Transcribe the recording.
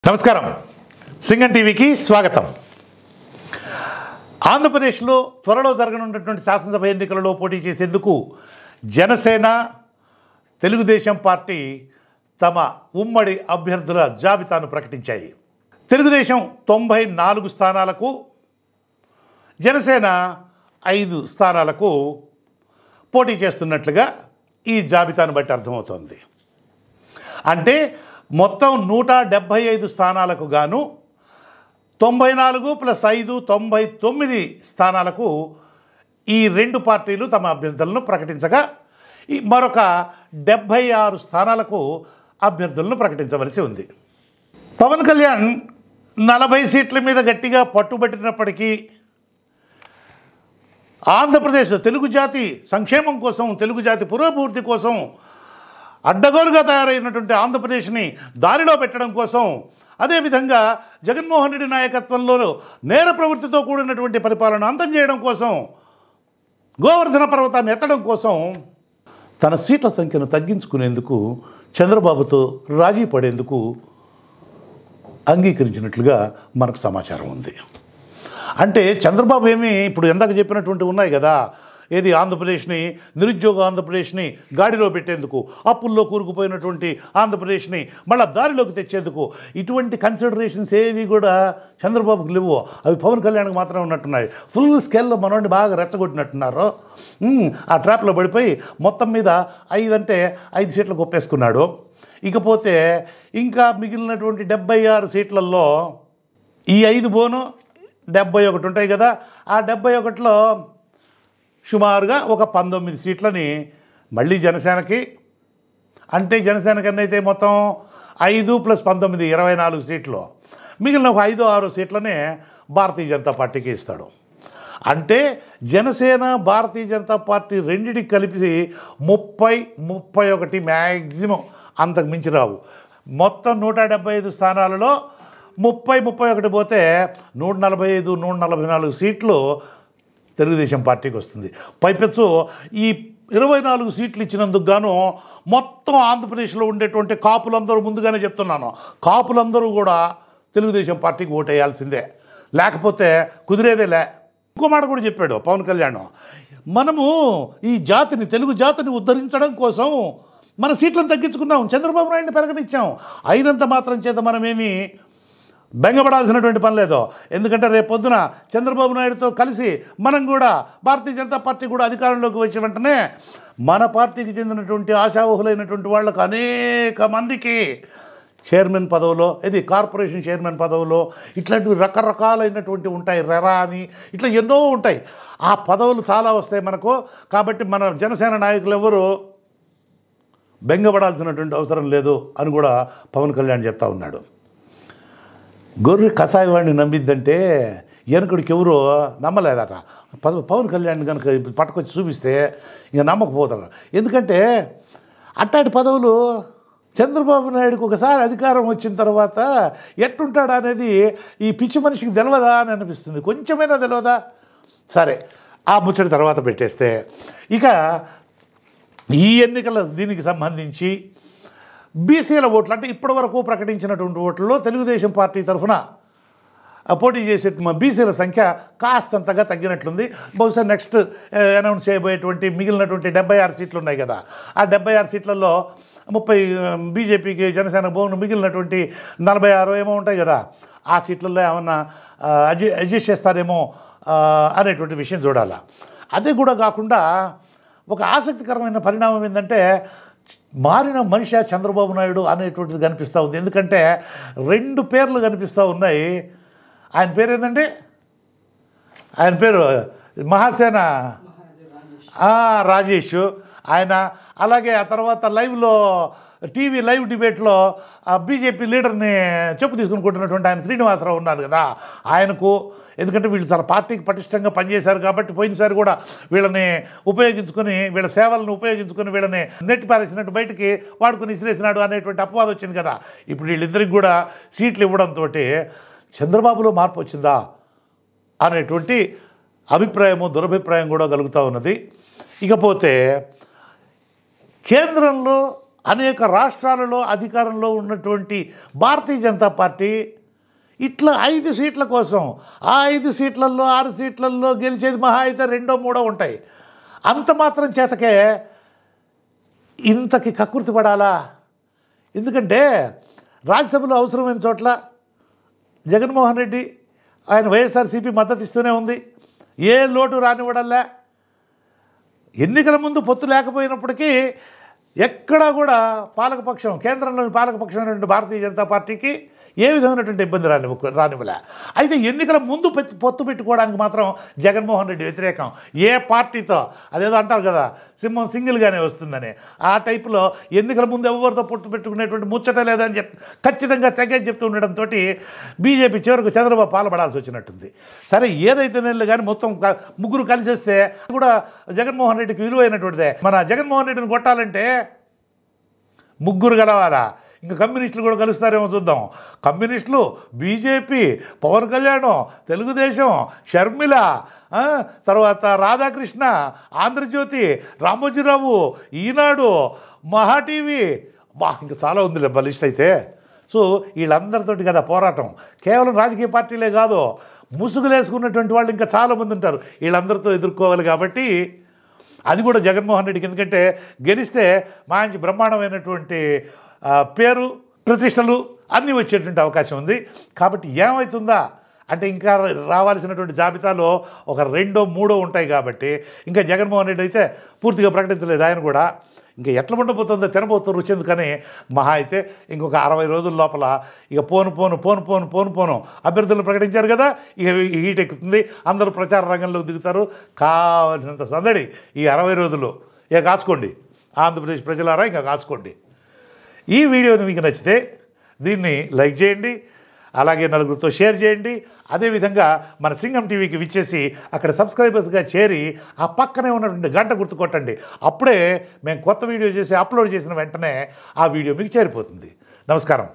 నమస్కారం సింగం టీవీకి స్వాగతం. ఆంధ్రప్రదేశ్లో త్వరలో జరగనున్నటువంటి శాసనసభ ఎన్నికలలో పోటీ చేసేందుకు జనసేన తెలుగుదేశం పార్టీ తమ ఉమ్మడి అభ్యర్థుల జాబితాను ప్రకటించాయి. తెలుగుదేశం 94 స్థానాలకు, జనసేన 5 స్థానాలకు పోటీ చేస్తున్నట్లుగా ఈ జాబితాను బట్టి అర్థమవుతోంది. అంటే మొత్తం 175 స్థానాలకు గాను 94 + 5 99 స్థానాలకు ఈ రెండు పార్టీలు తమ అభ్యర్థులను ప్రకటించగా మరొక 76 స్థానాలకు అభ్యర్థులను ప్రకటించవలసి ఉంది. పవన్ కళ్యాణ్ 40 సీట్ల మీద గట్టిగా పట్టుబట్టినప్పటికీ ఆంధ్రప్రదేశ్ తెలుగు జాతి సంక్షేమం కోసం, తెలుగు జాతి పురోభివృద్ధి కోసం, అడ్డగోలుగా తయారైనటువంటి ఆంధ్రప్రదేశ్ని దారిలో పెట్టడం కోసం, అదేవిధంగా జగన్మోహన్ రెడ్డి నాయకత్వంలో నేర ప్రవృత్తితో కూడినటువంటి పరిపాలన అంతం చేయడం కోసం, గోవర్ధన పర్వతాన్ని ఎత్తడం కోసం తన సీట్ల సంఖ్యను తగ్గించుకునేందుకు చంద్రబాబుతో రాజీ పడేందుకు అంగీకరించినట్లుగా మనకు సమాచారం ఉంది. అంటే చంద్రబాబు ఏమి ఇప్పుడు ఎందాక చెప్పినటువంటి ఉన్నాయి కదా, ఏది ఆంధ్రప్రదేశ్ని, నిరుద్యోగ ఆంధ్రప్రదేశ్ని గాడిలో పెట్టేందుకు, అప్పుల్లో కూరుకుపోయినటువంటి ఆంధ్రప్రదేశ్ని మళ్ళీ దారిలోకి తెచ్చేందుకు ఇటువంటి కన్సిడరేషన్స్ ఏవి కూడా చంద్రబాబుకి లేవు. అవి పవన్ కళ్యాణ్కి మాత్రమే ఉన్నట్టున్నాయి. ఫుల్ స్కేల్లో మనోడిని బాగా రెచ్చగొట్టినట్టున్నారు. ఆ ట్రాప్లో పడిపోయి మొత్తం మీద 5 సీట్లు గొప్పేసుకున్నాడు. ఇకపోతే ఇంకా మిగిలినటువంటి 76 సీట్లలో ఈ 5 బోను 71 ఉంటాయి కదా, ఆ 71లో సుమారుగా ఒక 19 సీట్లని మళ్ళీ జనసేనకి, అంటే జనసేన కన్నా అయితే మొత్తం 5 + 19 24 సీట్లు, మిగిలిన ఒక 5-6 సీట్లనే భారతీయ జనతా పార్టీకి ఇస్తాడు. అంటే జనసేన భారతీయ జనతా పార్టీ రెండిటికి కలిపి 30-31 మ్యాక్సిమం, అంతకు మించి రావు. మొత్తం 175 స్థానాలలో 30-31 పోతే 145-144 సీట్లు తెలుగుదేశం పార్టీకి వస్తుంది. పైపెచ్చు ఈ 24 సీట్లు ఇచ్చినందుకు గాను మొత్తం ఆంధ్రప్రదేశ్లో ఉండేటువంటి కాపులందరూ, ముందుగానే చెప్తున్నాను, కాపులందరూ కూడా తెలుగుదేశం పార్టీకి ఓటేయాల్సిందే, లేకపోతే కుదిరేదేలే. ఇంకో మాట కూడా చెప్పాడు పవన్ కళ్యాణ్, మనము ఈ జాతిని, తెలుగు జాతిని ఉద్ధరించడం కోసం మన సీట్లను తగ్గించుకున్నాం, చంద్రబాబు నాయుడిని పెరగనిచ్చాం. అయినంత మాత్రం చేత మనమేమి బెంగపడాల్సినటువంటి పని లేదు. ఎందుకంటే రేపు పొద్దున చంద్రబాబు నాయుడుతో కలిసి మనం కూడా, భారతీయ జనతా పార్టీ కూడా అధికారంలోకి వచ్చిన వెంటనే మన పార్టీకి చెందినటువంటి ఆశావహులైనటువంటి వాళ్ళకు అనేక మందికి చైర్మన్ పదవులో, ఇది కార్పొరేషన్ చైర్మన్ పదవులో, ఇట్లాంటివి రకరకాలైనటువంటి ఉంటాయి, రెరా అని ఇట్లా ఎన్నో ఉంటాయి. ఆ పదవులు చాలా వస్తాయి మనకు. కాబట్టి మన జనసేన నాయకులు ఎవరు బెంగపడాల్సినటువంటి అవసరం లేదు అని కూడా పవన్ కళ్యాణ్ చెప్తా ఉన్నాడు. గొర్రె కషాయ వాడిని నమ్మిద్దంటే వెనకడికి ఎవరు నమ్మలేదట. పవన్ కళ్యాణ్ కనుక పట్టుకొచ్చి చూపిస్తే ఇక నమ్మకపోతారు. ఎందుకంటే అట్టాటి పదవులు చంద్రబాబు నాయుడుకి ఒకసారి అధికారం వచ్చిన తర్వాత ఎట్టుంటాడు అనేది ఈ పిచ్చి మనిషికి తెలియదా అని అనిపిస్తుంది. కొంచెమైనా తెలియదా? సరే, ఆ ముచ్చటి తర్వాత పెట్టేస్తే, ఇక ఈ ఎన్నికల దీనికి సంబంధించి బీసీల ఓట్లు, అంటే ఇప్పటివరకు ప్రకటించినటువంటి ఓట్లలో తెలుగుదేశం పార్టీ తరఫున పోటీ చేసే బీసీల సంఖ్య కాస్తంతగా తగ్గినట్లుంది. బహుశా నెక్స్ట్ అనౌన్స్ చేయబోయేటువంటి మిగిలినటువంటి 76 సీట్లు ఉన్నాయి కదా, ఆ 76 సీట్లలో 30 బీజేపీకి, జనసేన బోను, మిగిలినటువంటి 46 ఏమో ఉంటాయి కదా, ఆ సీట్లలో ఏమన్నా అడ్జస్ట్ చేస్తారేమో అనేటువంటి విషయం చూడాలి. అదే కూడా కాకుండా ఒక ఆసక్తికరమైన పరిణామం ఏంటంటే, మారిన మనిషి చంద్రబాబు నాయుడు అనేటువంటిది కనిపిస్తూ ఉంది. ఎందుకంటే 2 పేర్లు కనిపిస్తూ ఉన్నాయి. ఆయన పేరు ఏంటంటే, ఆయన పేరు మహాసేన రాజేష్ ఆయన. అలాగే ఆ తర్వాత లైవ్లో, టీవీ లైవ్ డిబేట్లో బీజేపీ లీడర్ని చెప్పు తీసుకుని కొట్టినటువంటి ఆయన శ్రీనివాసరావు ఉన్నారు కదా, ఆయనకు. ఎందుకంటే వీళ్ళు చాలా పార్టీకి పటిష్టంగా పనిచేశారు కాబట్టి పోయినసారి కూడా వీళ్ళని ఉపయోగించుకొని, వీళ్ళ సేవలను ఉపయోగించుకొని వీళ్ళని నెట్టి పారేసినట్టు బయటికి వాడుకొని ఇసిరేసినాడు అనేటువంటి అపవాదం వచ్చింది కదా. ఇప్పుడు వీళ్ళిద్దరికి కూడా సీట్లు ఇవ్వడంతో చంద్రబాబులో మార్పు వచ్చిందా అనేటువంటి అభిప్రాయము, దురభిప్రాయం కూడా కలుగుతూ ఉన్నది. ఇకపోతే కేంద్రంలో అనేక రాష్ట్రాలలో అధికారంలో ఉన్నటువంటి భారతీయ జనతా పార్టీ ఇట్లా 5 సీట్ల కోసం ఆ 5 సీట్లలో 6 సీట్లలో గెలిచేది మహా అయితే 2 3 ఉంటాయి. అంత మాత్రం చేతకే ఇంతకి కక్కుర్తి పడాలా? ఎందుకంటే రాజ్యసభలో అవసరమైన చోట్ల జగన్మోహన్ రెడ్డి ఆయన వైఎస్ఆర్సీపీ మద్దతు ఇస్తూనే ఉంది. ఏ లోటు రానివ్వడల్లా. ఎన్నికల ముందు పొత్తు లేకపోయినప్పటికీ ఎక్కడా కూడా పాలకపక్షం, కేంద్రంలోని పాలకపక్షమైనటువంటి భారతీయ జనతా పార్టీకి ఏ విధమైనటువంటి ఇబ్బంది రానివ్వలే. అయితే ఎన్నికల ముందు పొత్తు పెట్టుకోవడానికి మాత్రం జగన్మోహన్ రెడ్డి వ్యతిరేకం. ఏ పార్టీతో, అదేదో అంటారు కదా సింహం సింగిల్గానే వస్తుందని, ఆ టైపులో ఎన్నికల ముందు ఎవరితో పొత్తు పెట్టుకునేటువంటి ముచ్చట లేదని ఖచ్చితంగా తెగేసి చెప్తూ ఉండడంతో బీజేపీ చివరకు చంద్రబాబు పాల్పడాల్సి వచ్చినట్టుంది. సరే ఏదైతే నెలలు కానీ మొత్తం ముగ్గురు కలిసి వస్తే కూడా జగన్మోహన్ రెడ్డికి విలువైనటువంటిదే. మన జగన్మోహన్ రెడ్డిని కొట్టాలంటే ముగ్గురు కలవాలా? ఇంకా కమ్యూనిస్టులు కూడా కలుస్తారేమో చూద్దాం. కమ్యూనిస్టులు, బీజేపీ, పవన్ కళ్యాణ్, తెలుగుదేశం, షర్మిల, తర్వాత రాధాకృష్ణ, ఆంధ్రజ్యోతి, రామోజీరావు, ఈనాడు, మహా టీవీ, ఇంకా చాలా ఉంది లిస్ట్ అయితే. సో వీళ్ళందరితోటి కదా పోరాటం. కేవలం రాజకీయ పార్టీలే కాదు, ముసుగులేసుకున్నటువంటి వాళ్ళు ఇంకా చాలామంది ఉంటారు. వీళ్ళందరితో ఎదుర్కోవాలి కాబట్టి అది కూడా జగన్మోహన్ రెడ్డికి, ఎందుకంటే గెలిస్తే మంచి బ్రహ్మాండమైనటువంటి పేరు, ప్రతిష్టలు అన్నీ వచ్చేటువంటి అవకాశం ఉంది. కాబట్టి ఏమవుతుందా అంటే ఇంకా రావాల్సినటువంటి జాబితాలో ఒక 2 3 ఉంటాయి. కాబట్టి ఇంకా జగన్మోహన్ రెడ్డి అయితే పూర్తిగా ప్రకటించలేదు. ఆయన కూడా ఇంకా ఎట్లా ఉండబోతుందో తినబోతున్నారు రుచెందుకని మహా అయితే ఇంకొక 60 రోజుల లోపల ఇక పోను అభ్యర్థులను ప్రకటించారు కదా, ఇక హీట్ ఎక్కుతుంది. అందరూ ప్రచార రంగంలోకి దిగుతారు. కావాల్సినంత సందడి ఈ 60 రోజులు. ఇక కాచుకోండి ఆంధ్రప్రదేశ్ ప్రజలారా, ఇంకా కాచుకోండి. ఈ వీడియోని మీకు నచ్చితే దీన్ని లైక్ చేయండి, అలాగే నలుగురితో షేర్ చేయండి. అదేవిధంగా మన సింగం టీవీకి విచ్చేసి అక్కడ సబ్స్క్రైబర్స్గా చేరి ఆ పక్కనే ఉన్నటువంటి గంట గుర్తు కొట్టండి. అప్పుడే మేము కొత్త వీడియో చేసి అప్లోడ్ చేసిన వెంటనే ఆ వీడియో మీకు చేరిపోతుంది. నమస్కారం.